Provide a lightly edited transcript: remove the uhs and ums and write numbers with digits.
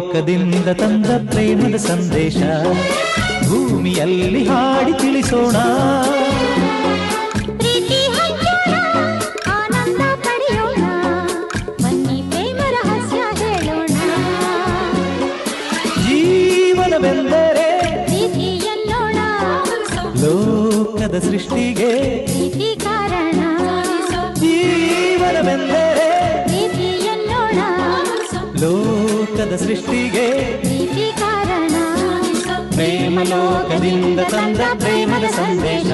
ಲೋಕದಿಂದ ತಂದ ಪ್ರೇಮದ ಸಂದೇಶ ಭೂಮಿಯಲ್ಲಿ ಹಾಡಿ ತಿಳಿಸೋಣ. ಪ್ರೀತಿ ಹಂಚೋಣ, ಆನಂದ ಪಡೆಯೋಣ, ಬನ್ನಿ ಪ್ರೇಮ ರಹಸ್ಯ ಹೇಳೋಣ. ಜೀವನವೆಂದರೆ ಪ್ರೀತಿ ಎನ್ನೋಣ, ಲೋಕದ ಸೃಷ್ಟಿಗೆ ಪ್ರೀತಿ ಕಾರಣ. ಜೀವನವೆಂದರೆ ಪ್ರೀತಿ ಎನ್ನೋಣ, ಲೋಕದ ಸೃಷ್ಟಿಗೆ ಪ್ರೀತಿ ಕಾರಣ. ಪ್ರೇಮ ಲೋಕದಿಂದ ತಂದ ಪ್ರೇಮದ ಸಂದೇಶ.